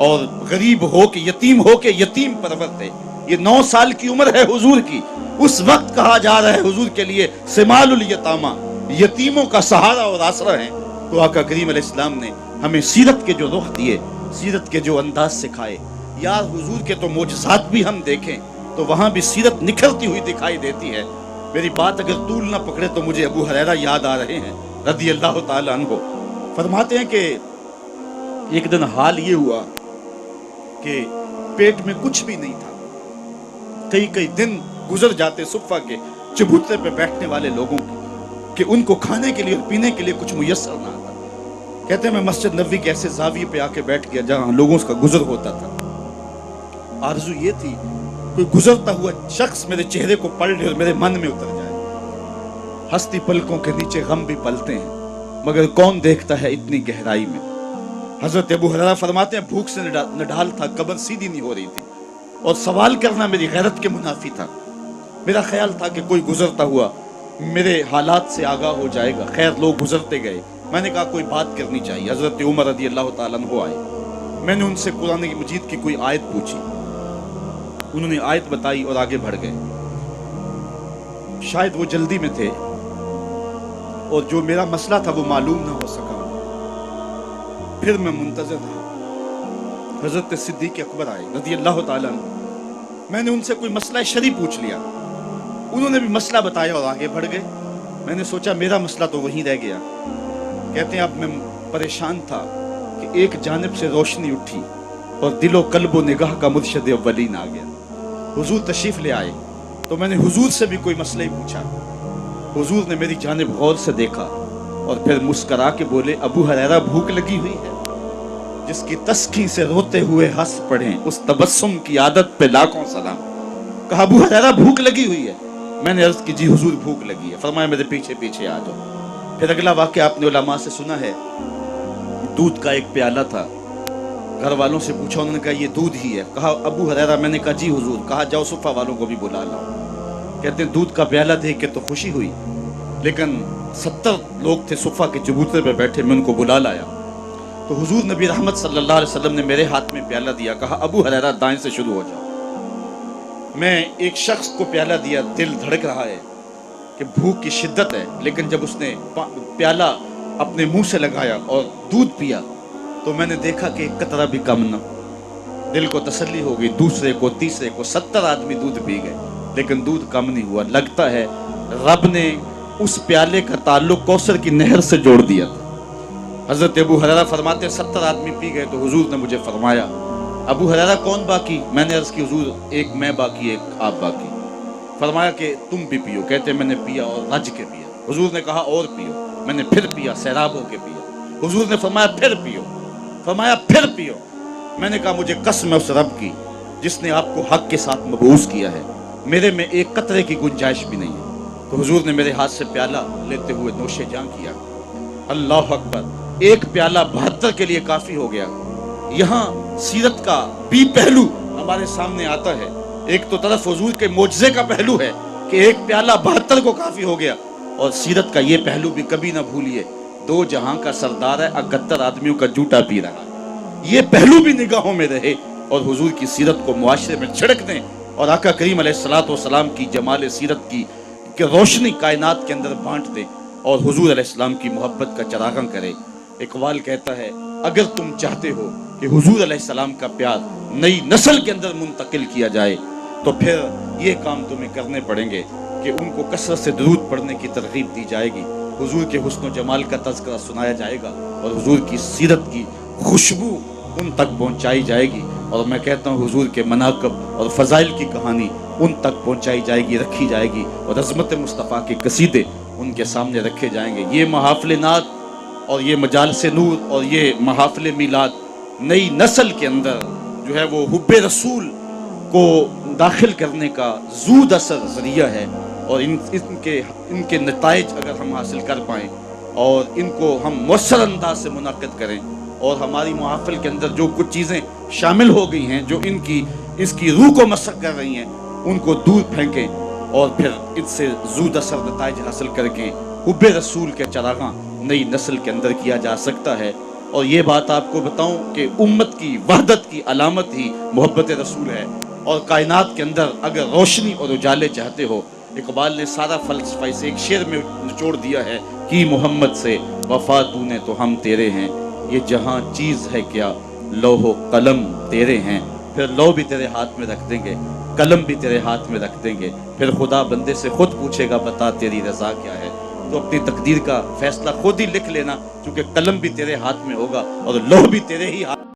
اور غریب ہو کے یتیم ہو کے یتیم پرور تھے. یہ 9 سال کی عمر ہے حضور کی. اس وقت کہا جا رہا ہے حضور کے لیے سمال الیتامہ، یتیموں کا سہارا اور آسرا ہیں. تو آقا کریم علیہ السلام نے ہمیں سیرت کے جو رخ دیے، سیرت کے جو انداز سکھائے. یار حضور کے تو معجزات بھی ہم دیکھیں تو وہاں بھی سیرت نکھرتی ہوئی دکھائی دیتی ہے. میری بات اگر طول نہ پکڑے تو مجھے ابو ہریرہ یاد آ رہے ہیں رضی اللہ تعالیٰ عنہ. فرماتے ہیں کہ ایک دن حال یہ ہوا کہ پیٹ میں کچھ بھی نہیں تھا. کئی دن گزر جاتے صفہ کے چبوترے پہ بیٹھنے والے لوگوں کے ان کو کھانے کے لیے اور پینے کے لیے کچھ میسر نہ آتا. کہتے ہیں میں مسجد نبوی کے ایسے زاویے پہ آ کے بیٹھ گیا جہاں لوگوں کا گزر ہوتا تھا. آرزو یہ تھی کوئی گزرتا ہوا شخص میرے چہرے کو پڑھ لے اور میرے من میں اتر جائے. ہستی پلکوں کے نیچے غم بھی پلتے ہیں مگر کون دیکھتا ہے اتنی گہرائی میں. حضرت ابو ہریرہ فرماتے ہیں بھوک سے نڈھال تھا، کمر سیدھی نہیں ہو رہی تھی اور سوال کرنا میری غیرت کے منافی تھا. میرا خیال تھا کہ کوئی گزرتا ہوا میرے حالات سے آگاہ ہو جائے گا. خیر لوگ گزرتے گئے. میں نے کہا کوئی بات کرنی چاہیے. حضرت عمر رضی اللہ تعالیٰ عنہ آئے. میں نے ان سے قرآن مجید کی کوئی آیت پوچھی. انہوں نے آیت بتائی اور آگے بڑھ گئے. شاید وہ جلدی میں تھے اور جو میرا مسئلہ تھا وہ معلوم نہ ہو سکا. پھر میں منتظر رہا. حضرت صدیق اکبر آئے رضی اللہ تعالیٰ عنہ. میں نے ان سے کوئی مسئلہ شرعی پوچھ لیا. انہوں نے بھی مسئلہ بتایا اور آگے بڑھ گئے. میں نے سوچا میرا مسئلہ تو وہیں رہ گیا. کہتے ہیں اب میں پریشان تھا کہ ایک جانب سے روشنی اٹھی اور دل و قلب و نگاہ کا مرشد اولین آ گیا. حضور تشریف لے آئے تو میں نے حضور سے بھی کوئی مسئلہ ہی پوچھا. حضور نے میری جانب غور سے دیکھا اور پھر مسکرا کے بولے ابو ہریرہ بھوک لگی ہوئی ہے. جس کی تسکین سے روتے ہوئے ہنس پڑھیں اس تبسم کی عادت پہ لاکھوں سلام. کہا ابو ہریرہ بھوک لگی ہوئی ہے. میں نے عرض کی جی حضور بھوک لگی ہے. فرمایا میرے پیچھے پیچھے آ جاؤ. پھر اگلا واقعہ آپ نے علماء سے سنا ہے. دودھ کا ایک پیالہ تھا. گھر والوں سے پوچھا انہوں نے کہا یہ دودھ ہی ہے. کہا ابو ہریرہ. میں نے کہا جی حضور. کہا جاؤ صفہ والوں کو بھی بلا لاؤ. کہتے ہیں دودھ کا پیالہ دیکھ کے تو خوشی ہوئی لیکن 70 لوگ تھے صفہ کے چبوترے پہ بیٹھے. میں ان کو بلا لایا تو حضور نبی رحمت صلی اللہ علیہ وسلم نے میرے ہاتھ میں پیالہ دیا. کہا ابو ہریرہ دائیں سے شروع ہو جاؤ. میں ایک شخص کو پیالہ دیا. دل دھڑک رہا ہے کہ بھوک کی شدت ہے لیکن جب اس نے پیالہ اپنے منہ سے لگایا اور دودھ پیا تو میں نے دیکھا کہ ایک قطرہ بھی کم نہ. دل کو تسلی ہو گئی. دوسرے کو تیسرے کو 70 آدمی دودھ پی گئے لیکن دودھ کم نہیں ہوا. لگتا ہے رب نے اس پیالے کا تعلق کوثر کی نہر سے جوڑ دیا تھا. حضرت ابو ہریرہ فرماتے 70 آدمی پی گئے تو حضور نے مجھے فرمایا ابو ہریرہ کون باقی؟ میں نے عرض کی حضور ایک میں باقی ایک آپ باقی. فرمایا کہ تم بھی پیو. کہتے میں نے پیا اور رج کے پیا. حضور نے کہا اور پیو. میں نے پھر پیا سیراب ہو کے پیا. حضور نے فرمایا پھر پیو. فرمایا پھر پیو. میں نے کہا مجھے قسم ہے اس رب کی جس نے آپ کو حق کے ساتھ مبعوث کیا ہے میرے میں ایک قطرے کی گنجائش بھی نہیں ہے. تو حضور نے میرے ہاتھ سے پیالہ لیتے ہوئے نوش جاں کیا. اللہ اکبر. ایک پیالہ 72 کے لیے کافی ہو گیا. یہاں سیرت کا بھی پہلو ہمارے سامنے آتا ہے. ایک تو طرف حضور کے معجزے کا پہلو ہے کہ ایک پیالہ 72 کو کافی ہو گیا اور سیرت کا یہ پہلو بھی کبھی نہ بھولیے 2 جہاں کا سردار ہے 71 آدمیوں کا جوٹا پی رہا ہے. یہ پہلو بھی نگاہوں میں رہے اور حضور کی سیرت کو معاشرے میں چھڑک دیں اور آقا کریم علیہ الصلوۃ والسلام کی جمال سیرت کی کہ روشنی کائنات کے اندر بانٹ دیں اور حضور علیہ السلام کی محبت کا چراغاں کرے. اقبال کہتا ہے اگر تم چاہتے ہو کہ حضور علیہ السلام کا پیار نئی نسل کے اندر منتقل کیا جائے تو پھر یہ کام تمہیں کرنے پڑیں گے کہ ان کو کثرت سے درود پڑھنے کی ترغیب دی جائے گی. حضور کے حسن و جمال کا تذکرہ سنایا جائے گا اور حضور کی سیرت کی خوشبو ان تک پہنچائی جائے گی. اور میں کہتا ہوں حضور کے مناقب اور فضائل کی کہانی ان تک پہنچائی جائے گی رکھی جائے گی اور عظمت مصطفیٰ کے قصیدے ان کے سامنے رکھے جائیں گے. یہ محافل نعت اور یہ مجالس نور اور یہ محافل میلاد نئی نسل کے اندر جو ہے وہ حب رسول کو داخل کرنے کا زود اثر ذریعہ ہے اور ان کے نتائج اگر ہم حاصل کر پائیں اور ان کو ہم مؤثر انداز سے منعقد کریں اور ہماری محافل کے اندر جو کچھ چیزیں شامل ہو گئی ہیں جو اس کی روح کو مسخ کر رہی ہیں ان کو دور پھینکیں اور پھر اس سے زود اثر نتائج حاصل کر کے حب رسول کے چراغاں نئی نسل کے اندر کیا جا سکتا ہے. اور یہ بات آپ کو بتاؤں کہ امت کی وحدت کی علامت ہی محبت رسول ہے، اور کائنات کے اندر اگر روشنی اور اجالے چاہتے ہو، اقبال نے سارا فلسفہ اسے ایک شعر میں نچوڑ دیا ہے کہ محمد سے وفا تو نے تو ہم تیرے ہیں، یہ جہاں چیز ہے کیا لوح و قلم تیرے ہیں، پھر لوح بھی تیرے ہاتھ میں رکھ دیں گے، قلم بھی تیرے ہاتھ میں رکھ دیں گے، پھر خدا بندے سے خود پوچھے گا بتا تیری رضا کیا ہے، تو اپنی تقدیر کا فیصلہ خود ہی لکھ لینا، کیونکہ قلم بھی تیرے ہاتھ میں ہوگا اور لوح بھی تیرے ہی ہاتھ